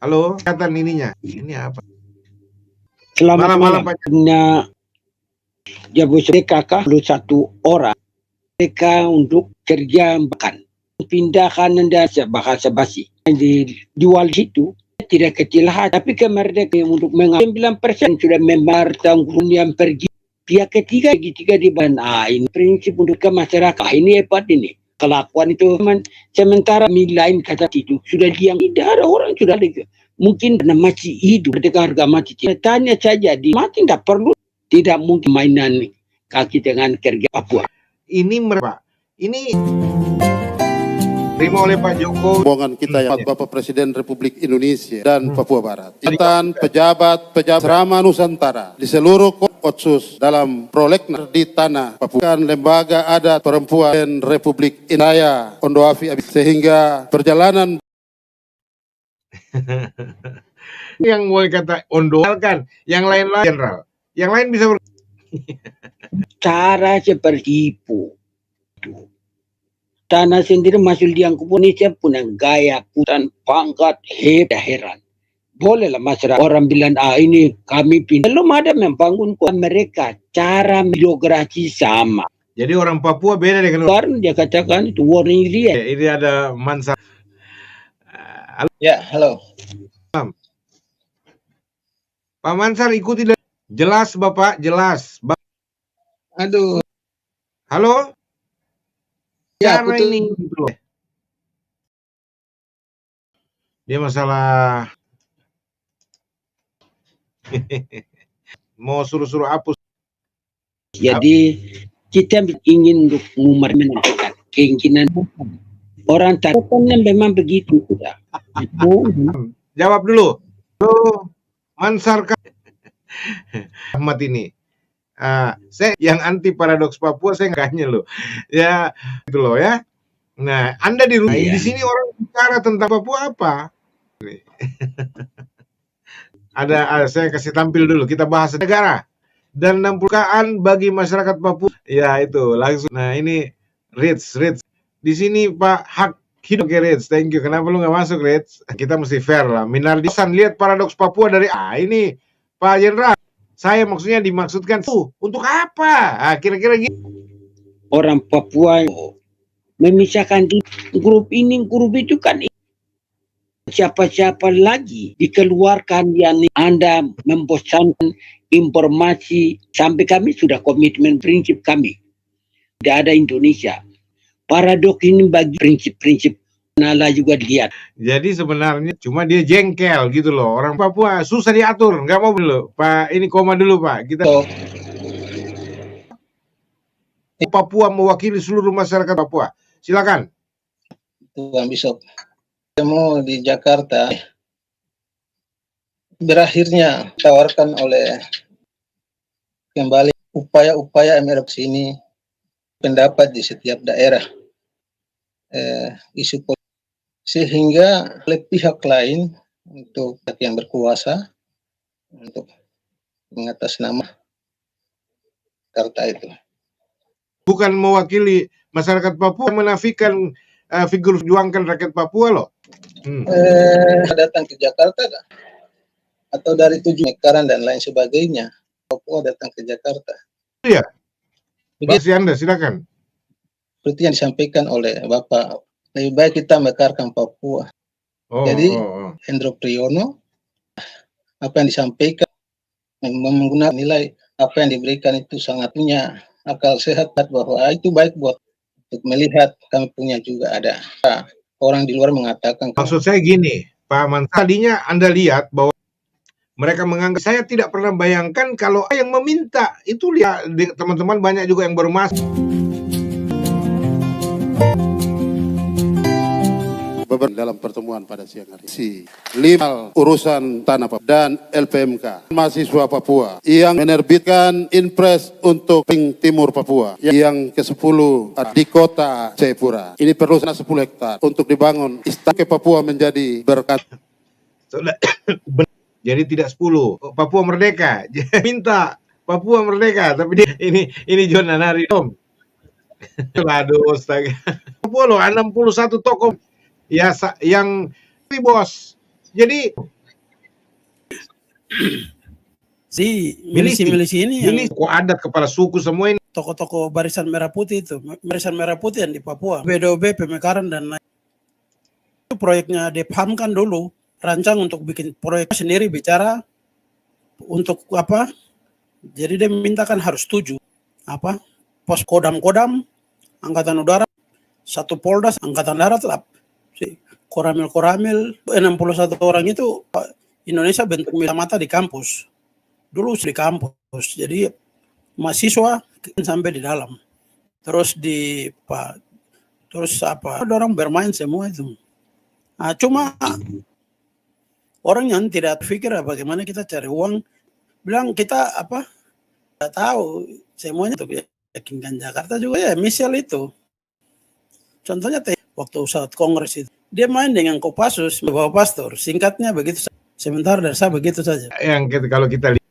Halo, kelihatan ininya. Ini apa? Selamat Malam-malam, malam. Pak. Jabodetabek perlu satu orang mereka untuk kerja makan. Pindahkan dan bahasa basi dijual situ tidak kecil hati, tapi kemerdekaan untuk mengambil 9% sudah membayar tanggung yang pergi. Pihak ketiga di mana ini prinsip untuk ke masyarakat ini hebat ini kelakuan itu sementara lain kata itu sudah diam tidak ada orang sudah mungkin karena masih hidup ketika harga mati tanya saja di mati tidak perlu tidak mungkin mainan kaki dengan kerja Papua ini Pak. Ini terima oleh Pak Jokowi. Rombongan kita yang Bapak Presiden Republik Indonesia dan Papua Barat. Intan pejabat Serama Nusantara di seluruh Otsus dalam prolegnas di tanah Papua. Lembaga adat perempuan Republik Indonesia Ondoafi sehingga perjalanan yang boleh kata Ondo kan, yang lain-lain general. Yang lain bisa cara seperti itu. Tanah sendiri masuk di Indonesia punya gaya putan pangkat heran. Bolehlah masyarakat orang bilang ini kami pindah. Belum ada membangun mereka cara birokrasi sama. Jadi orang Papua beda dengan orang dia katakan itu warning dia. Ini ada Mansar. Ya, halo. Pak Mansar ikuti jelas Bapak, jelas. Aduh. Halo? Ya, cara ini gitu loh. Dia masalah mau suruh-suruh hapus. Jadi kita ingin untuk menentukan keinginan orang tadinya memang begitu sudah. Jawab dulu. Halo, Mansar Ahmad ini. Saya yang anti paradoks Papua saya enggaknya loh. Ya, gitu loh ya. Nah, Anda di rumah di sini orang bicara tentang Papua apa? Ada saya kasih tampil dulu. Kita bahas negara dan 60-an bagi masyarakat Papua. Ya, itu langsung. Nah, ini Rich. Di sini Pak Hak hidup ke Rich. Thank you. Kenapa lu nggak masuk, Rich? Kita mesti fair lah. Minardi lihat paradoks Papua dari ini Pak Jenderal. Saya maksudnya dimaksudkan untuk apa? Kira-kira gitu. Orang Papua memisahkan di grup ini, grup itu kan siapa-siapa lagi dikeluarkan yang Anda membosankan informasi sampai kami sudah komitmen prinsip kami. Tidak ada Indonesia. Paradoks ini bagi prinsip-prinsip Nala juga dilihat. Jadi sebenarnya cuma dia jengkel gitu loh. Orang Papua susah diatur, nggak mau dulu. Pak, ini koma dulu Pak. Kita Papua mewakili seluruh masyarakat Papua. Silakan. Tuan Bishop. Temu di Jakarta berakhirnya ditawarkan oleh kembali upaya-upaya MRF ini pendapat di setiap daerah isu politik sehingga oleh pihak lain untuk yang berkuasa untuk mengatasnama Jakarta itu. Bukan mewakili masyarakat Papua, menafikan figur juangkan rakyat Papua loh. Datang ke Jakarta atau dari 7 Mekaran dan lain sebagainya, Papua datang ke Jakarta. Iya. Begitu Anda silakan. Seperti yang disampaikan oleh Bapak, lebih baik kita mekarkan Papua. Jadi Hendro Priyono apa yang disampaikan menggunakan nilai apa yang diberikan itu sangat punya akal sehat bahwa itu baik buat untuk melihat kami punya juga ada orang di luar mengatakan. Maksud saya gini, Pak Mansar, tadinya Anda lihat bahwa mereka menganggap, saya tidak pernah bayangkan kalau yang meminta itu lihat teman-teman banyak juga yang baru masuk. Dalam pertemuan pada siang hari ini 5 urusan tanah Papua dan LPMK mahasiswa Papua yang menerbitkan impres untuk timur Papua yang ke-10 di kota Jayapura. Ini perlu 10 hektar untuk dibangun istana Papua menjadi berkat. Jadi tidak 10 Papua merdeka. Minta Papua merdeka, tapi ini John Anari Tom. Aduh, astaga. Papua loh 61 tokoh. Ya, yang bos. Jadi Si milisi-milisi ini yang Milisi adat kepala suku semua ini. tokoh-tokoh Barisan Merah Putih itu, Barisan Merah Putih yang di Papua, BDOB, Pemekaran dan lain. Itu proyeknya dipahamkan dulu, rancang untuk bikin proyek sendiri, bicara untuk apa? Jadi dia mintakan harus 7 apa? Pos Kodam, Angkatan Udara, 1 Polda, Angkatan Darat, si Koramil 61 orang itu Indonesia bentuk mata di kampus. Dulu di kampus. Jadi mahasiswa sampai di dalam. Terus ada orang bermain semua itu. Nah, cuma orang yang tidak pikir bagaimana kita cari uang, bilang kita tidak tahu semuanya untuk yakinkan Jakarta juga ya misal itu. Contohnya waktu saat kongres itu dia main dengan Kopassus bawa pastor, singkatnya begitu. Sebentar dari saya begitu saja. Yang kalau kita lihat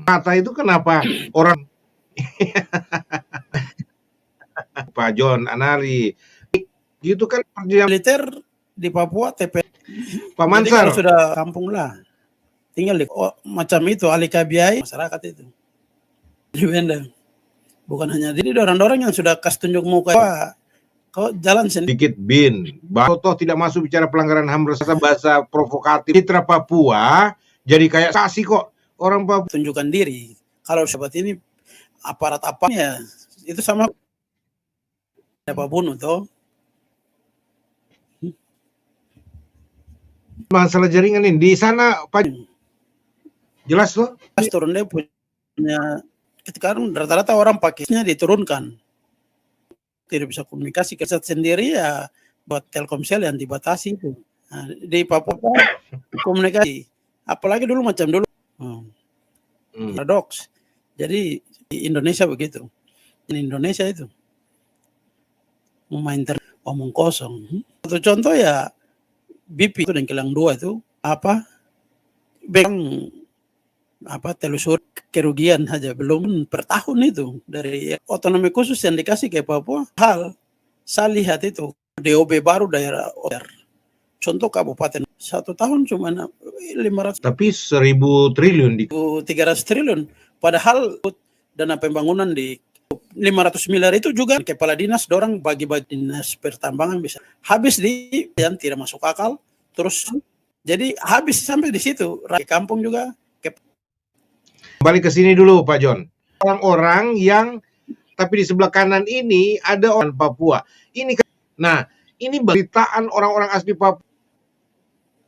kata itu kenapa orang Pak John Anari gitu kan perjalanan militer di Papua TP. Pak Jadi kalau Mansar sudah kampung lah, tinggal di macam itu alika biaya masyarakat itu. Di Benda. Bukan hanya jadi orang-orang yang sudah kasih tunjuk muka. Kau jalan sendiri. sedikit bin. Toh tidak masuk bicara pelanggaran HAM bahasa provokatif. Citra Papua jadi kayak saksi kok orang Papua. Tunjukkan diri. Kalau sobat ini aparat apanya itu sama siapapun tuh. Masalah jaringan ini di sana Pak jelas loh. Turun dia punya sekarang rata-rata orang pakainya diturunkan. Tidak bisa komunikasi ke sendiri ya buat Telkomsel yang dibatasi itu. Nah, di Papua komunikasi apalagi dulu macam dulu paradoks. Jadi di Indonesia begitu. Di Indonesia itu main omong kosong. Satu contoh ya BP itu dan Kilang 2 itu telusur kerugian saja belum per tahun itu dari otonomi khusus yang dikasih ke Papua. Hal saya lihat itu DOB baru daerah contoh kabupaten 1 tahun cuma 500 tapi 1.000 triliun di 300 triliun padahal dana pembangunan di 500 miliar itu juga kepala dinas dorang bagi-bagi dinas pertambangan bisa habis di yang tidak masuk akal terus jadi habis sampai di situ rakyat kampung juga. Balik ke sini dulu Pak John. Orang-orang yang tapi di sebelah kanan ini ada orang Papua. Ini beritaan orang-orang asli Papua.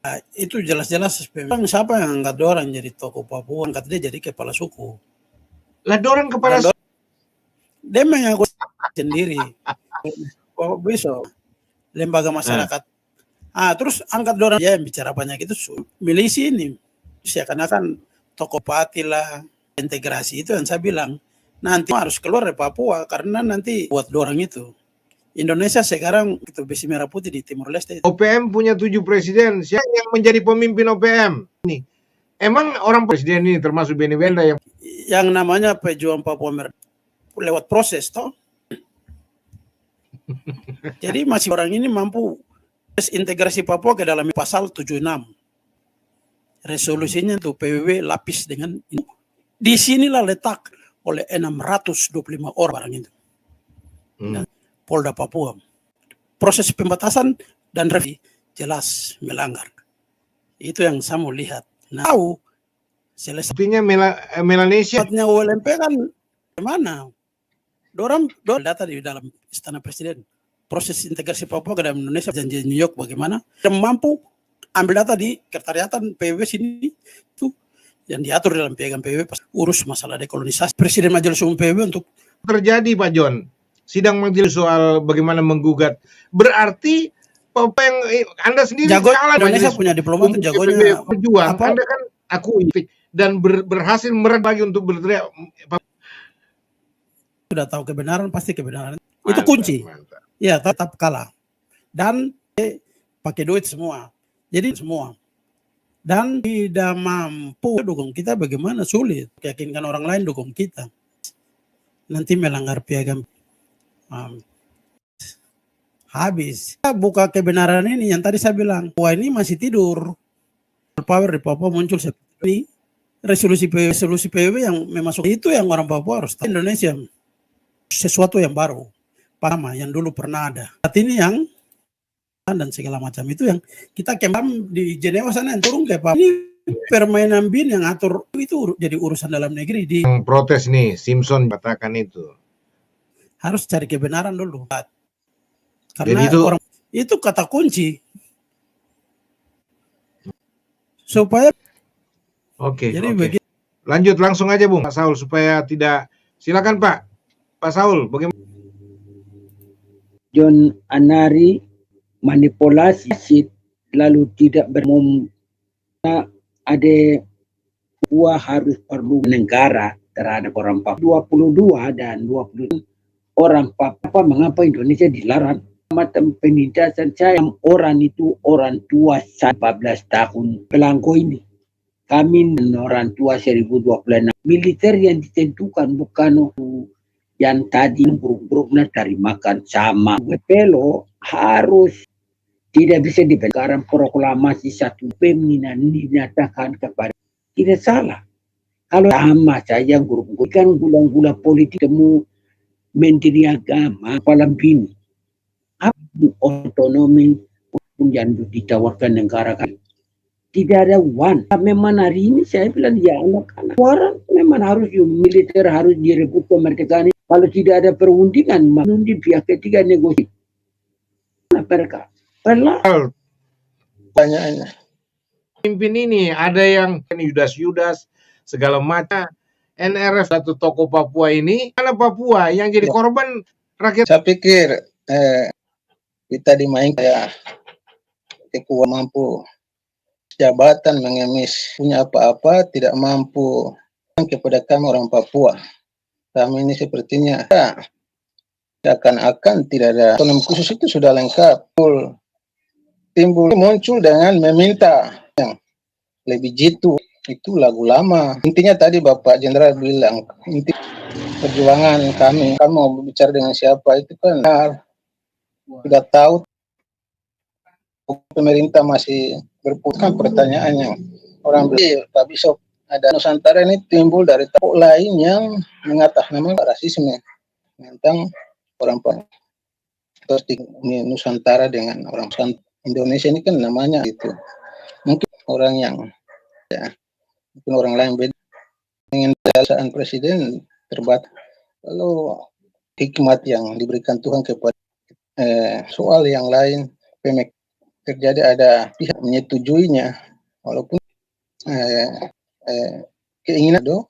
Nah, itu jelas-jelas siapa yang angkat orang jadi tokoh Papua, angkat dia jadi kepala suku. Lah orang kepala suku. Dia mengaku sendiri. Besok lembaga masyarakat. Terus angkat orang ya yang bicara banyak itu milisi ini. Seakan-akan tokoh pati lah, integrasi itu yang saya bilang. Nanti harus keluar dari Papua karena nanti buat dorang itu. Indonesia sekarang itu besi merah putih di Timur Leste. OPM punya 7 presiden. Siapa yang menjadi pemimpin OPM? Ini. Emang orang presiden ini termasuk Benny Wenda yang namanya pejuang Papua Merah lewat proses toh. Jadi masih orang ini mampu integrasi Papua ke dalam pasal 76. Resolusinya itu PBB lapis dengan ini. Disinilah letak oleh 625 orang itu. Polda Papua. Proses pembatasan dan revisi jelas melanggar. Itu yang saya mau lihat. Nah, tahu selesai. Artinya Melanesia. Tempatnya ULMP kan gimana? Dorang data di dalam Istana Presiden. Proses integrasi Papua ke dalam Indonesia janji New York bagaimana? Dan mampu ambil data di Sekretariatan PBB sini itu yang diatur dalam piagam PBB urus masalah dekolonisasi. Presiden Majelis Umum PBB untuk terjadi Pak John sidang majelis soal bagaimana menggugat berarti apa yang Anda sendiri jago kalah Indonesia punya diplomat jagonya berjuang Anda kan akui dan berhasil bagi untuk berteriak sudah tahu kebenaran pasti kebenaran itu kunci ya tetap kalah dan pakai duit semua jadi semua dan tidak mampu dukung kita bagaimana sulit yakinkan orang lain dukung kita nanti melanggar piagam habis buka kebenaran ini yang tadi saya bilang wah ini masih tidur power di Papua muncul Ini resolusi PBB yang memasuk itu yang orang Papua harus tahu. Indonesia sesuatu yang baru, pertama yang dulu pernah ada. Saat ini yang dan segala macam itu yang kita kembang di Jenewa sana yang turun ke Papua. Ini permainan BIN yang atur itu jadi urusan dalam negeri. Yang protes nih, Simpson katakan itu. Harus cari kebenaran dulu. Karena Jadi itu, orang itu kata kunci supaya jadi oke. Lanjut langsung aja Bung Pak Saul supaya tidak, silakan Pak Saul, bagaimana? John Anari manipulasi lalu tidak bermum ada Papua harus perlu negara terhadap orang Papua. 22 dan 20 orang Papua, mengapa Indonesia dilarang? Macam penindasan saya, orang itu orang tua 14 tahun pelangko ini. Kami orang tua 1026. Militer yang ditentukan bukan yang tadi buruk-buruknya dari makan sama. Pelo harus tidak bisa diberikan proklamasi satu dinyatakan kepada tidak salah. Kalau sama saja grup kan gula-gula politik temu Menteri Agama kepala BIN otonomi pun yang ditawarkan negara kan. Tidak ada uang. Memang hari ini saya bilang ya anak-anak orang memang harus militer harus direbut kemerdekaan. Kalau tidak ada perundingan, di pihak ketiga negosiasi. Mereka Pertanyaannya. Pimpin ini ada yang Yudas segala macam. NRF satu tokoh Papua ini, mana Papua yang jadi korban rakyat? Saya pikir kita dimainkan ya kekuatan mampu jabatan mengemis punya apa-apa tidak mampu kepada kami orang Papua. Kami ini sepertinya akan tidak ada otonomi khusus itu sudah lengkap. Timbul muncul dengan meminta yang lebih jitu, itu lagu lama. Intinya tadi Bapak Jenderal bilang inti perjuangan kami mau bicara dengan siapa itu kan sudah tahu. Pemerintah masih berputar pertanyaannya. Orang Pak Bishop ada Nusantara ini timbul dari tokoh lain yang mengatasnamakan rasisme tentang orang Papua. Terus di Nusantara dengan orang Indonesia ini kan namanya itu. Mungkin orang yang mungkin orang lain beda dengan perasaan presiden terbatas. Lalu hikmat yang diberikan Tuhan kepada soal yang lain terjadi ada pihak menyetujuinya walaupun keinginan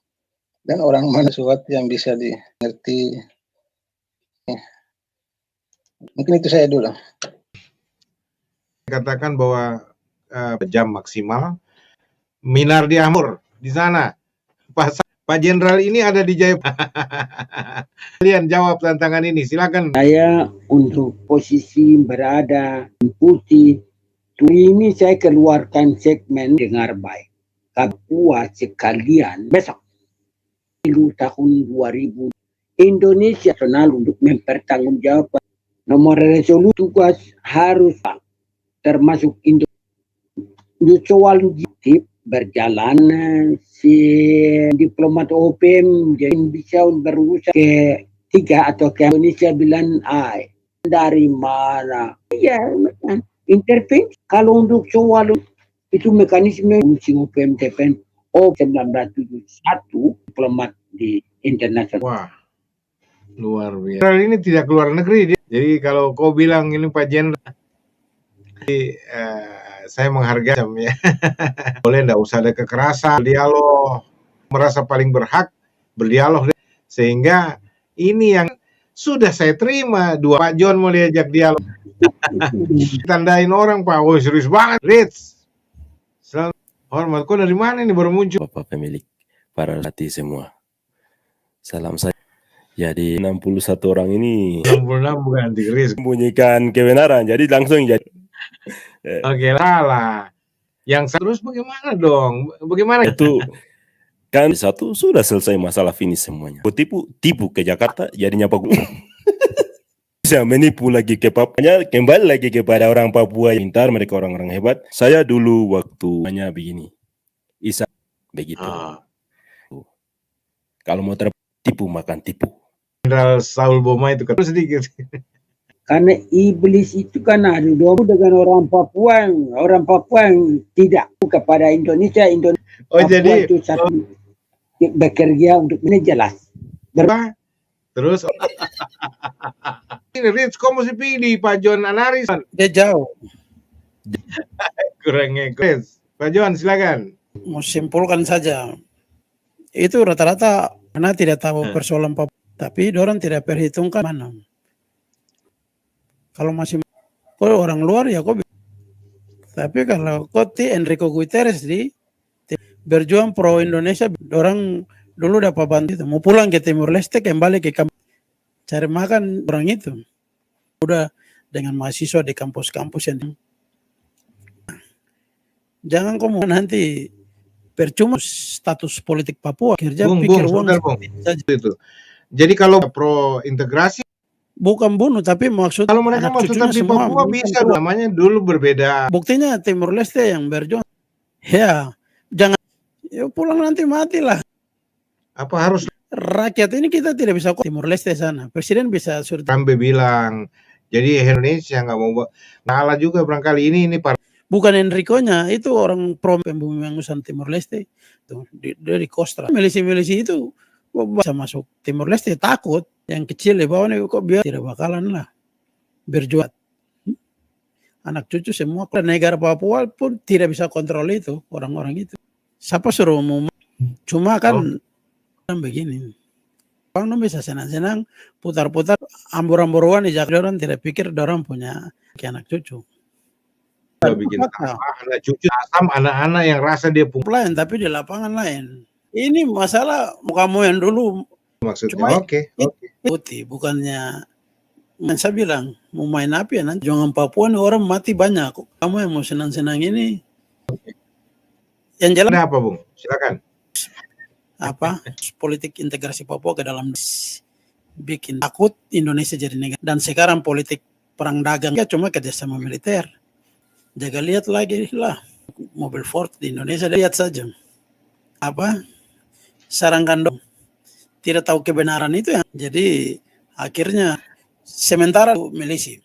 dan orang mana sesuatu yang bisa dimengerti. Mungkin itu saya dulu. Katakan bahwa jam maksimal. Minardi Amur di sana. Pak Jenderal ini ada di Jayapura. Kalian jawab tantangan ini, silakan. Saya untuk posisi berada di putih. Ini saya keluarkan segmen dengar baik. Papua sekalian besok tahun 2000 Indonesia nasional untuk mempertanggungjawabkan nomor resolusi tugas harus termasuk soal berjalan si diplomat OPM jadi bisa berusaha ke 3 atau ke Indonesia bilang dari mana ya intervensi kalau untuk soal itu mekanisme fungsi OPM TPN 1971 diplomat di internasional. Wah, luar biasa. Ini tidak keluar negeri dia. Jadi kalau kau bilang ini Pak Jenderal, saya menghargai ya. Boleh enggak usah ada kekerasan, berdialog, merasa paling berhak berdialog sehingga ini yang sudah saya terima. Pak John mau diajak dialog. Tandain orang Pak, oh serius banget, Rich. Hormat, kok dari mana ini baru muncul? Bapak pemilik, para hati semua. Salam saya. Jadi 61 orang ini 66 bukan Rich. Membunyikan kebenaran, jadi langsung jadi. Oke lah. Yang terus bagaimana dong? Bagaimana? Itu kan satu sudah selesai masalah finish semuanya. Tipu ke Jakarta jadinya Papua. Bisa menipu lagi ke Papua, kembali lagi kepada orang Papua yang pintar, mereka orang-orang hebat. Saya dulu waktu hanya begini. begitu. Ah. Kalau mau tertipu makan tipu. Jenderal Saul Boma itu kan sedikit. Karena iblis itu kan adu domba dengan orang Papua yang tidak kepada Indonesia. Oh Papua jadi itu satu bekerja untuk ini jelas. terus ini Rich, kok mesti pilih Pak John Anaris? Dia jauh. Kurang Rich. Pak John silakan. Mau simpulkan saja. Itu rata-rata karena tidak tahu persoalan Papua. Tapi orang tidak perhitungkan mana. Kalau masih kok orang luar ya kok. Tapi kalau kok Enrico Guterres berjuang pro Indonesia, orang dulu dapat bantu itu. Mau pulang ke Timur Leste, kembali ke kampus cari makan orang itu. Udah dengan mahasiswa di kampus-kampus yang jangan kamu nanti percuma status politik Papua kerja pikir uang saja. Itu. Jadi kalau pro integrasi bukan bunuh, tapi maksud kalau mereka mau tetap di Papua bisa, namanya dulu berbeda. Buktinya Timur Leste yang berjuang. Ya, jangan pulang nanti matilah. Apa harus rakyat ini kita tidak bisa kok Timur Leste sana. Presiden bisa suruh. Sampai bilang, jadi Indonesia nggak mau kalah juga barangkali ini bukan Enrico-nya, itu orang pro pembumian Timur Leste. Tuh, dari Kostra. Milisi-milisi itu bisa masuk Timur Leste, takut. Yang kecil di bawah ini kok biar tidak bakalan lah berjuang. Anak cucu semua negara Papua pun tidak bisa kontrol itu orang-orang itu. Siapa suruh mau? Cuma kan begini. Orang bisa senang-senang putar-putar ambur-amburuan di Jakarta, orang tidak pikir orang punya anak cucu. Bikin anak cucu asam anak-anak yang rasa dia lain tapi di lapangan lain. Ini masalah kamu yang dulu maksudnya. Oke. Putih bukannya saya bilang mau main api ya nanti jangan Papua nih orang mati banyak. Kamu yang mau senang-senang ini. Yang jalan apa Bung? Silakan. Apa politik integrasi Papua ke dalam bikin takut Indonesia jadi negara dan sekarang politik perang dagang ya cuma kerjasama militer. Jaga lihat lagi lah mobil Ford di Indonesia, lihat saja apa sarangkan dong. Tidak tahu kebenaran itu ya. Jadi akhirnya sementara milisi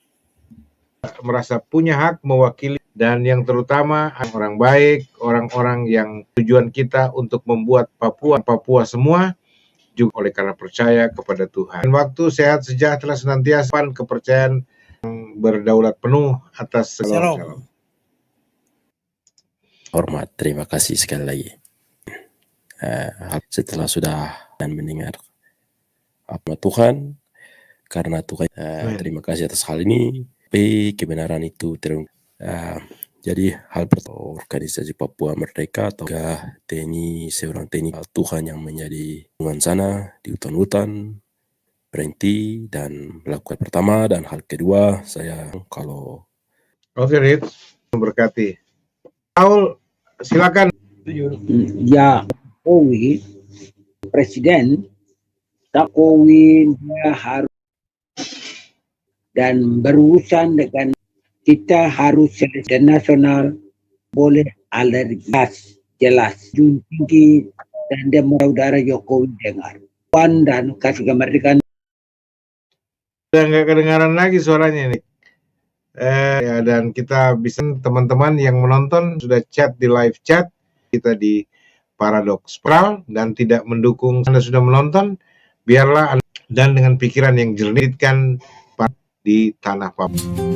merasa punya hak mewakili dan yang terutama orang baik, orang-orang yang tujuan kita untuk membuat Papua semua juga oleh karena percaya kepada Tuhan. Dan waktu sehat sejahtera senantiasa kepercayaan yang berdaulat penuh atas segala. Hormat, terima kasih sekali lagi. Setelah sudah dan mendengar apa Tuhan, karena Tuhan terima kasih atas hal ini. Kebenaran itu jadi hal pertama organisasi Papua Merdeka atau TNI, seorang TNI Tuhan yang menjadi lingkungan sana di hutan-hutan berhenti dan melakukan pertama, dan hal kedua saya kalau Rich memberkati. Paul silakan. Ya, Jokowi presiden Jokowi dia harus dan berurusan dengan kita harus selesai nasional boleh alergi jelas tinggi dan demo udara Jokowi dengar dan kasih kemerdekaan. Udah nggak kedengaran lagi suaranya nih. Ya, dan kita bisa teman-teman yang menonton sudah chat di live chat kita di Paradox Pral dan tidak mendukung Anda sudah menonton, biarlah Anda, dan dengan pikiran yang jernihkan di tanah Papua.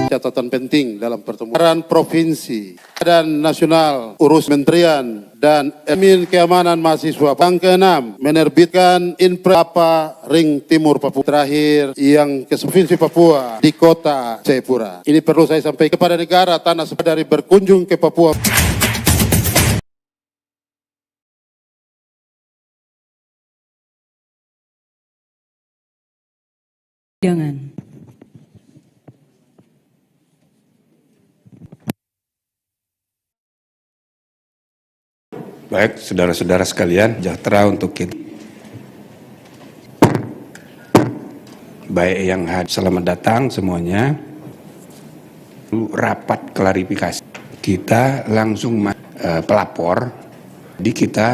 Catatan penting dalam pertemuan provinsi dan nasional, urus menterian dan keamanan mahasiswa. Yang keenam, menerbitkan Inprapa Ring Timur Papua terakhir yang ke Provinsi Papua di kota Jayapura. Ini perlu saya sampaikan kepada negara tanah dari berkunjung ke Papua. Jangan. Baik, saudara-saudara sekalian, sejahtera untuk kita. Baik yang hadir, selamat datang semuanya. rapat klarifikasi. Kita langsung pelapor, di kita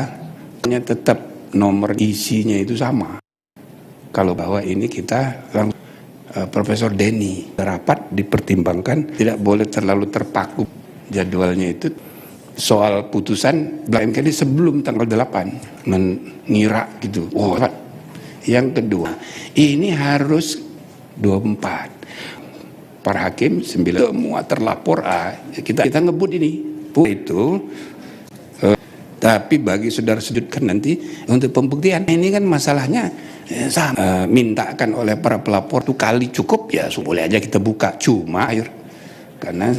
hanya tetap nomor isinya itu sama. Kalau bahwa ini kita langsung Profesor Denny rapat dipertimbangkan, tidak boleh terlalu terpaku jadwalnya itu. Soal putusan BMKD sebelum tanggal 8 mengira gitu. Oh, yang kedua, ini harus 24. Para hakim 9 semua terlapor, kita ngebut ini. Itu tapi bagi saudara sudutkan nanti untuk pembuktian. Ini kan masalahnya sama. Mintakan oleh para pelapor 1 kali cukup ya, boleh aja kita buka. Cuma karena